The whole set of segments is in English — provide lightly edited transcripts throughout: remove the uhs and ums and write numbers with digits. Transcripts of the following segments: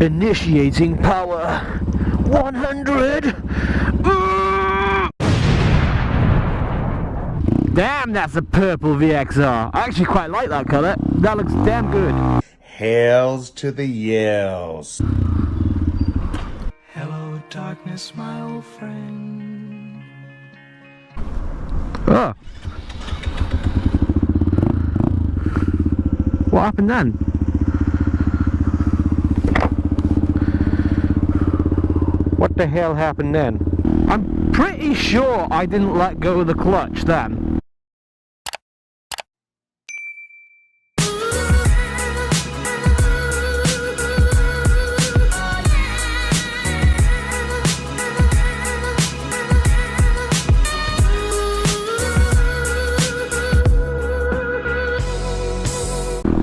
Initiating power. 100. Damn, that's a purple VXR. I actually quite like that colour. That looks damn good. Hails to the yells. Hello, darkness, my old friend. Oh. What happened then? What the hell happened then? I'm pretty sure I didn't let go of the clutch then.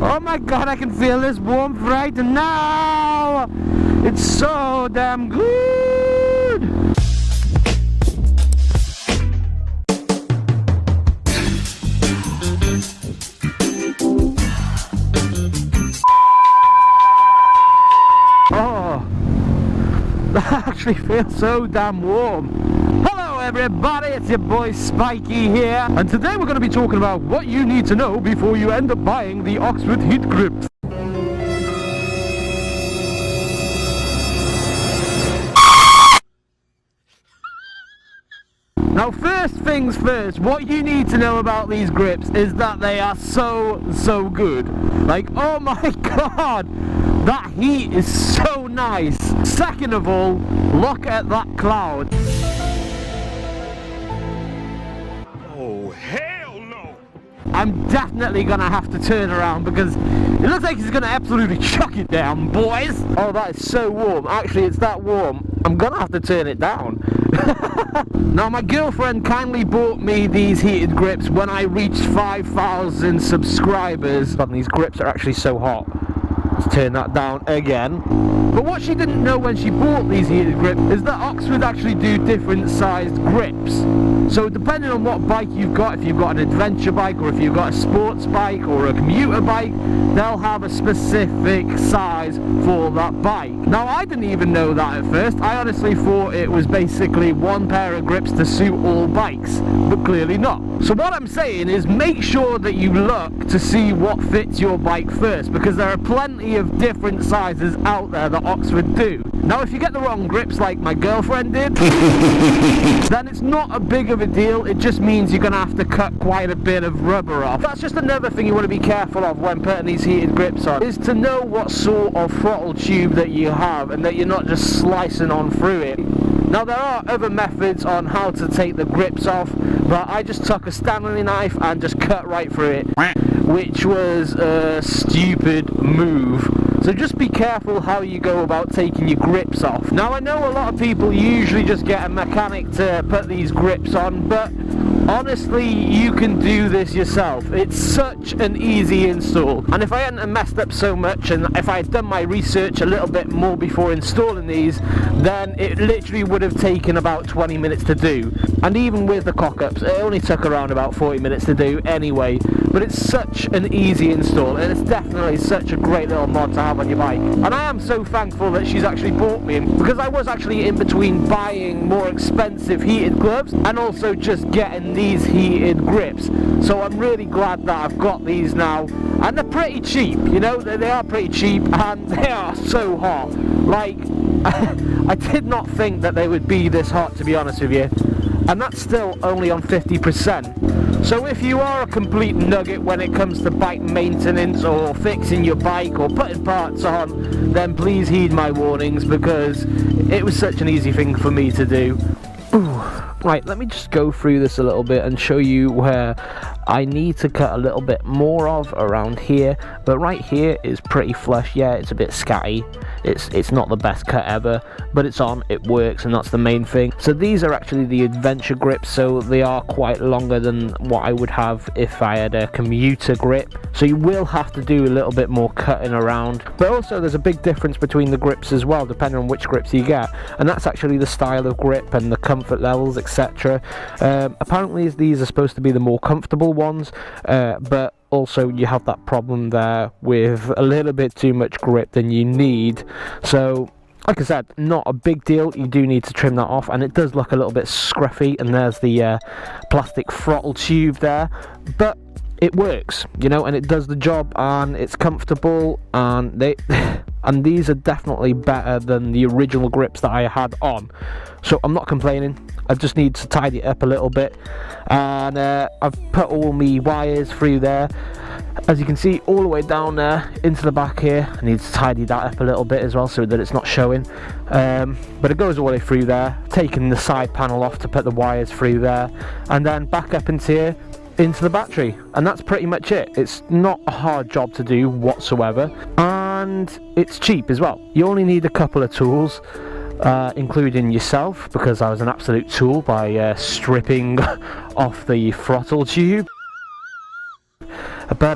Oh my god, I can feel this warmth right now! It's so damn good! Oh, that actually feels so damn warm. Hello everybody, it's your boy Spiky here, and today we're going to be talking about what you need to know before you end up buying the Oxford heat grips. Now first things first, what you need to know about these grips is that they are so good. Like, oh my god, that heat is so nice. Second of all, look at that cloud. Oh, hell no! I'm definitely gonna have to turn around because it looks like he's gonna absolutely chuck it down, boys. Oh, that is so warm. Actually, it's that warm, I'm gonna have to turn it down. Now, my girlfriend kindly bought me these heated grips when I reached 5,000 subscribers. God, these grips are actually so hot. Let's turn that down again. But what she didn't know when she bought these heated grips is that Oxford actually do different sized grips. So depending on what bike you've got, if you've got an adventure bike or if you've got a sports bike or a commuter bike, they'll have a specific size for that bike. Now, I didn't even know that at first. I honestly thought it was basically one pair of grips to suit all bikes, but clearly not. So what I'm saying is make sure that you look to see what fits your bike first, because there are plenty of different sizes out there that Oxford do. Now, if you get the wrong grips like my girlfriend did, then it's not a big of a deal. It just means you're going to have to cut quite a bit of rubber off. That's just another thing you want to be careful of when putting these heated grips on, is to know what sort of throttle tube that you have and that you're not just slicing on through it. Now, there are other methods on how to take the grips off, but I just took a Stanley knife and just cut right through it, which was a stupid move. So just be careful how you go about taking your grips off. Now, I know a lot of people usually just get a mechanic to put these grips on, but honestly, you can do this yourself. It's such an easy install. And if I hadn't messed up so much, and if I had done my research a little bit more before installing these, then it literally would have taken about 20 minutes to do. And even with the cock-ups, it only took around about 40 minutes to do anyway. But it's such an easy install, and it's definitely such a great little mod to have on your bike. And I am so thankful that she's actually bought me, because I was actually in between buying more expensive heated gloves and also just getting these heated grips. So I'm really glad that I've got these now, and they're pretty cheap, you know, they are pretty cheap, and they are so hot. Like, I did not think that they would be this hot, to be honest with you, and that's still only on 50%. So if you are a complete nugget when it comes to bike maintenance or fixing your bike or putting parts on, then please heed my warnings, because it was such an easy thing for me to do. Ooh. Right, let me just go through this a little bit and show you where I need to cut a little bit more of around here, but right here is pretty flush. Yeah, it's a bit scatty, it's not the best cut ever, but it's on, it works, and that's the main thing. So these are actually the adventure grips, so they are quite longer than what I would have if I had a commuter grip, so you will have to do a little bit more cutting around. But also there's a big difference between the grips as well, depending on which grips you get, and that's actually the style of grip and the comfort levels, etc. Apparently these are supposed to be the more comfortable ones, but also you have that problem there with a little bit too much grip than you need. So like I said, not a big deal. You do need to trim that off, and it does look a little bit scruffy, and there's the plastic throttle tube there, but it works, you know, and it does the job, and it's comfortable, and and these are definitely better than the original grips that I had on, so I'm not complaining. I just need to tidy it up a little bit, and I've put all my wires through there, as you can see, all the way down there into the back here. I need to tidy that up a little bit as well so that it's not showing, but it goes all the way through there, taking the side panel off to put the wires through there, and then back up into here into the battery, and that's pretty much it. It's not a hard job to do whatsoever, and it's cheap as well. You only need a couple of tools, including yourself, because I was an absolute tool by stripping off the throttle tube. But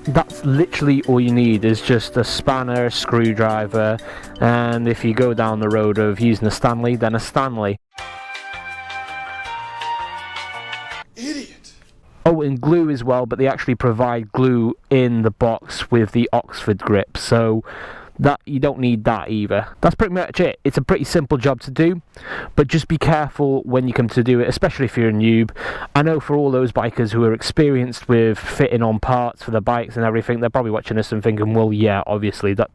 that's literally all you need, is just a spanner, a screwdriver, and if you go down the road of using a Stanley, then a Stanley. Idiot. Oh, and glue as well, but they actually provide glue in the box with the Oxford grip, so that you don't need that either. That's pretty much it. It's a pretty simple job to do, but just be careful when you come to do it, especially if you're a noob. I know for all those bikers who are experienced with fitting on parts for the bikes and everything, they're probably watching this and thinking, well, yeah, obviously, that,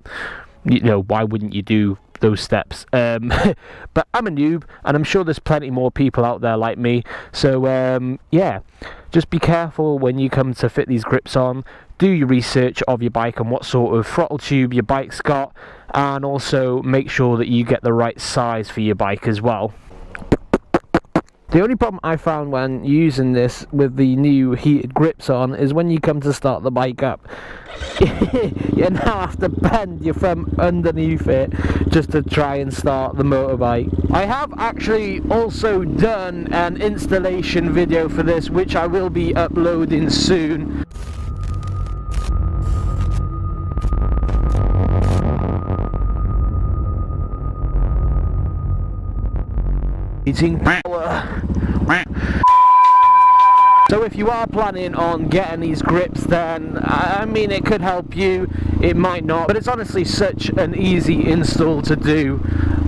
you know, why wouldn't you do those steps? But I'm a noob, and I'm sure there's plenty more people out there like me, so yeah, just be careful when you come to fit these grips on. Do your research of your bike and what sort of throttle tube your bike's got, and also make sure that you get the right size for your bike as well. The only problem I found when using this with the new heated grips on is when you come to start the bike up, you now have to bend your thumb underneath it just to try and start the motorbike. I have actually also done an installation video for this, which I will be uploading soon. Power. So if you are planning on getting these grips, then I mean, it could help you, it might not, but it's honestly such an easy install to do.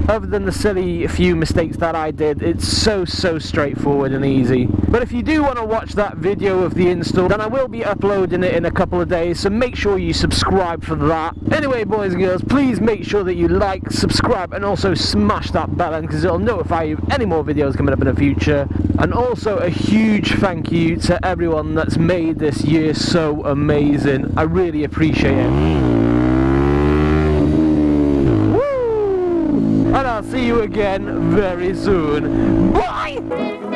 Other than the silly few mistakes that I did, it's so straightforward and easy. But if you do want to watch that video of the install, then I will be uploading it in a couple of days, so make sure you subscribe for that. Anyway, boys and girls, please make sure that you like, subscribe, and also smash that bell button, because it'll notify you of any more videos coming up in the future. And also a huge thank you to everyone that's made this year so amazing. I really appreciate it. And I'll see you again very soon. Bye!